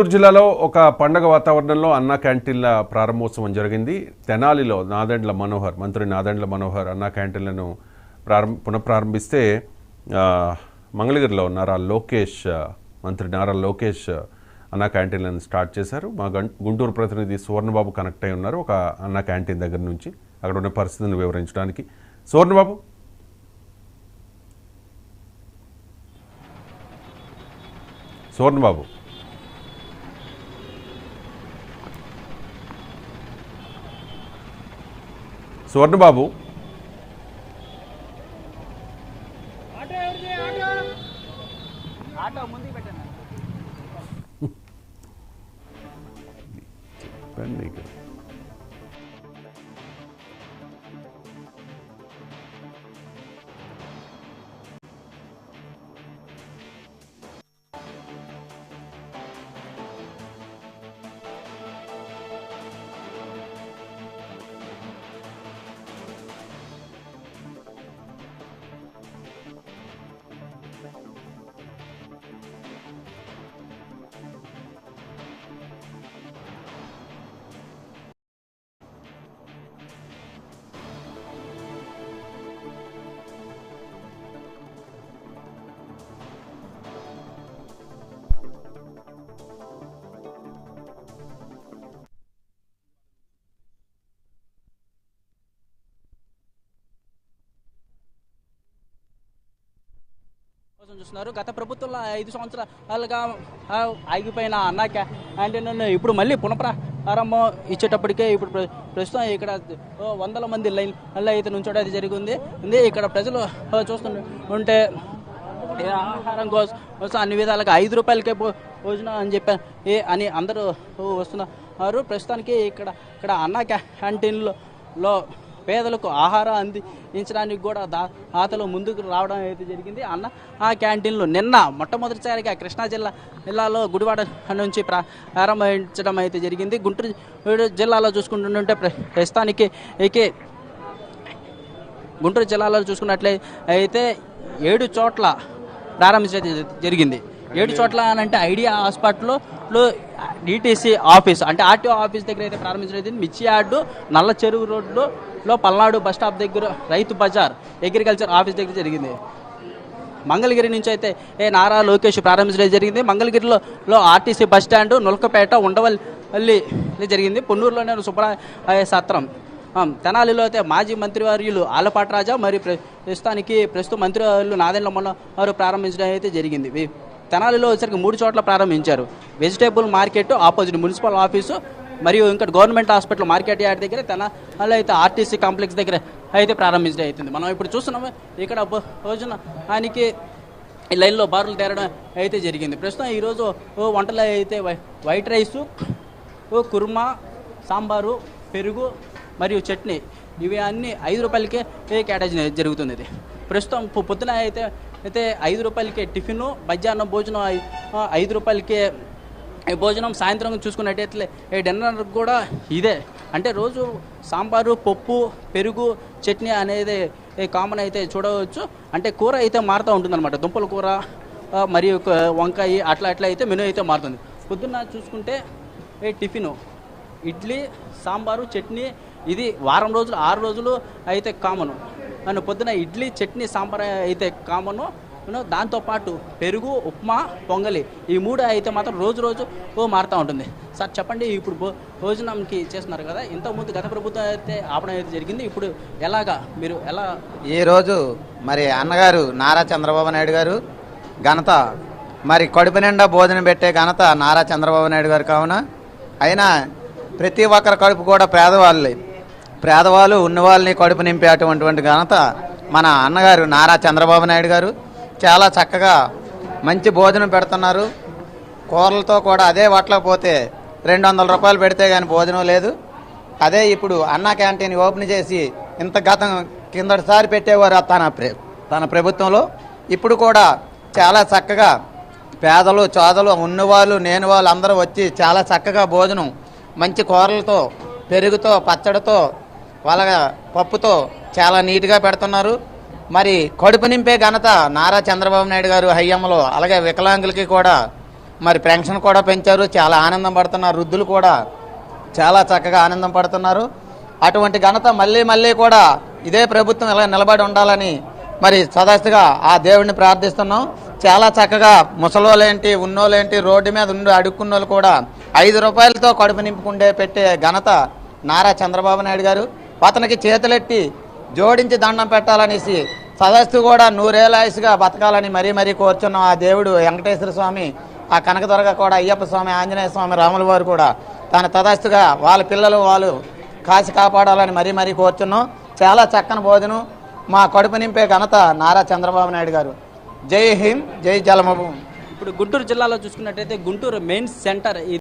చిత్తూరు జిల్లాలో ఒక పండగ వాతావరణంలో అన్నా క్యాంటీన్ల ప్రారంభోత్సవం జరిగింది. తెనాలిలో మంత్రి నాదెండ్ల మనోహర్ అన్నా క్యాంటీన్లను పునఃప్రారంభిస్తే మంగళగిరిలో మంత్రి నారా లోకేష్ అన్నా క్యాంటీన్లను స్టార్ట్ చేశారు. మా గుంటూరు ప్రతినిధి సువర్ణబాబు కనెక్ట్ అయి ఉన్నారు ఒక అన్నా క్యాంటీన్ దగ్గర నుంచి అక్కడ ఉన్న పరిస్థితిని వివరించడానికి. సువర్ణబాబు, సువర్ణబాబు సువర్ణబాబు చూస్తున్నారు. గత ప్రభుత్వంలో 5 సంవత్సరాలుగా ఆగిపోయిన అన్నా క్యాంటీన్ ఇప్పుడు మళ్ళీ పునఃప్రారంభం ఇచ్చేటప్పటికే ఇప్పుడు ప్రస్తుతం ఇక్కడ వందల మంది లైన్లో అయితే నుంచోడం అయితే జరిగింది. ఇక్కడ ప్రజలు చూస్తుంటే ఆహారం కోసం అన్ని విధాలుగా 5 రూపాయలకే భోజనం అని చెప్పి అని అందరూ వస్తున్నారు. ప్రస్తుతానికి ఇక్కడ అన్నా క్యాంటీన్లో పేదలకు ఆహారం అందించడానికి కూడా దాతలు ముందుకు రావడం అయితే జరిగింది. ఆ క్యాంటీన్లు నిన్న మొట్టమొదటిసారిగా కృష్ణా జిల్లాలో గుడివాడ నుంచి ప్రారంభించడం అయితే జరిగింది. గుంటూరు జిల్లాలో చూసుకుంటుంటే ప్రస్తుతానికి గుంటూరు జిల్లాలో చూసుకున్నట్లయితే 7 చోట్ల ప్రారంభించడం జరిగింది. 7 చోట్ల అని అంటే ఐడియా హాస్పిటల్లో డిటీసీ ఆఫీస్ అంటే ఆర్టీఓ ఆఫీస్ దగ్గర అయితే ప్రారంభించడం. మిర్చి యార్డు, నల్ల చెరువు రోడ్లో పల్నాడు బస్ స్టాప్ దగ్గర, రైతు బజార్, అగ్రికల్చర్ ఆఫీస్ దగ్గర జరిగింది. మంగళగిరి నుంచి అయితే నారా లోకేష్ ప్రారంభించడం జరిగింది. మంగళగిరిలో RTC bus stand, Nulakapeta, Undavalli జరిగింది. పొన్నూరులోనే సుబ్రాయ సత్రం, తెనాలిలో అయితే మాజీ మంత్రివర్యులు ఆలపాటి రాజా మరియు ప్రస్తుత మంత్రివర్యులు నాదెండ్ల మనోహర్ ప్రారంభించడం అయితే జరిగింది. తెనాలిలో వచ్చరికి 3 చోట్ల ప్రారంభించారు. Vegetable market opposite municipal office మరియు ఇంకా గవర్నమెంట్ హాస్పిటల్ మార్కెట్ యార్డ్ దగ్గర, తెనాలి అయితే ఆర్టీసీ కాంప్లెక్స్ దగ్గర అయితే ప్రారంభించడం అవుతుంది. మనం ఇప్పుడు చూస్తున్నాము ఇక్కడ భోజనానికి లైన్లో బారులు తేరడం అయితే జరిగింది. ప్రస్తుతం ఈరోజు వంటలు అయితే వైట్ రైసు, కుర్మా, సాంబారు, పెరుగు మరియు చట్నీ ఇవి అన్నీ 5 రూపాయలకే కేటాయించడం జరుగుతుంది. ఇది ప్రస్తుతం పొద్దున అయితే 5 రూపాయలకే టిఫిను, మధ్యాహ్నం భోజనం 5 రూపాయలకే భోజనం, సాయంత్రం చూసుకున్నట్టయితే డిన్నర్ కూడా ఇదే. అంటే రోజు సాంబారు, పప్పు, పెరుగు, చట్నీ అనేది కామన్ అయితే చూడవచ్చు. అంటే కూర అయితే మారుతూ ఉంటుందన్నమాట. దుంపల కూర మరియు వంకాయ అట్లా అయితే మెనూ అయితే మారుతుంది. పొద్దున్న చూసుకుంటే టిఫిను ఇడ్లీ, సాంబారు, చట్నీ ఇది వారం రోజులు 6 రోజులు అయితే కామను. నన్ను పొద్దున ఇడ్లీ, చట్నీ, సాంబార్ అయితే కామను. దాంతోపాటు పెరుగు, ఉప్మా, పొంగలి ఈ 3 అయితే మాత్రం రోజు మారుతూ ఉంటుంది. సార్ చెప్పండి, ఇప్పుడు భోజనంకి చేస్తున్నారు కదా, ఇంతకుముందు గత ప్రభుత్వం అయితే ఆపడం అయితే జరిగింది. ఇప్పుడు మీరు ఎలా ఈరోజు మరి అన్నగారు నారా చంద్రబాబు నాయుడు గారు ఘనత మరి కడుపు నిండా భోజనం పెట్టే ఘనత నారా చంద్రబాబు నాయుడు గారు కావున అయినా ప్రతి ఒక్కరి కడుపు కూడా పేదవాళ్ళు ఉన్నవాళ్ళని కడుపు నింపే అటువంటి ఘనత మన అన్నగారు నారా చంద్రబాబు నాయుడు గారు. చాలా చక్కగా మంచి భోజనం పెడుతున్నారు. కూరలతో కూడా అదే పోతే 200 రూపాయలు పెడితే కానీ భోజనం లేదు. అదే ఇప్పుడు అన్నా క్యాంటీన్ ఓపెన్ చేసి కిందటిసారి పెట్టేవారు తన ప్రభుత్వంలో. ఇప్పుడు కూడా చాలా చక్కగా పేదలు, చోదలు, ఉన్నవాళ్ళు, లేని వాళ్ళు అందరూ వచ్చి చాలా చక్కగా భోజనం మంచి కూరలతో, పెరుగుతో, పచ్చడితో, వాళ్ళ పప్పుతో చాలా నీట్గా పెడుతున్నారు. మరి కడుపు నింపే ఘనత నారా చంద్రబాబు నాయుడు గారు హయాంలో, అలాగే వికలాంగులకి కూడా మరి పెన్షన్ కూడా పెంచారు. చాలా ఆనందం పడుతున్నారు. వృద్ధులు కూడా చాలా చక్కగా ఆనందం పడుతున్నారు. అటువంటి ఘనత మళ్ళీ మళ్ళీ కూడా ఇదే ప్రభుత్వం ఇలా నిలబడి ఉండాలని మరి సదస్సుగా ఆ దేవుడిని ప్రార్థిస్తున్నాం. చాలా చక్కగా ముసలోళ్ళేంటి, ఉన్నోళ్ళేంటి, రోడ్డు మీద ఉండి అడుక్కున్నోళ్ళు కూడా 5 రూపాయలతో కడుపు నింపుకుండే పెట్టే ఘనత నారా చంద్రబాబు నాయుడు గారు. అతనికి చేతులెట్టి జోడించి దండం పెట్టాలనేసి సదస్సు కూడా 100 ఆయుసుగా బతకాలని మరీ మరీ కోరుచున్నాం. ఆ దేవుడు వెంకటేశ్వర స్వామి, ఆ కనకదుర్గ కూడా, అయ్యప్ప స్వామి, ఆంజనేయ స్వామి, రాముల వారు కూడా తన తదస్తుగా వాళ్ళ పిల్లలు వాళ్ళు కాసి కాపాడాలని మరీ మరీ కోరుచున్నాం. చాలా చక్కని భోజనం, మా కడుపు నింపే ఘనత నారా చంద్రబాబు నాయుడు గారు. జై హింద్, జై జలమభూమి. ఇప్పుడు గుంటూరు జిల్లాలో చూసుకున్నట్టయితే గుంటూరు మెయిన్ సెంటర్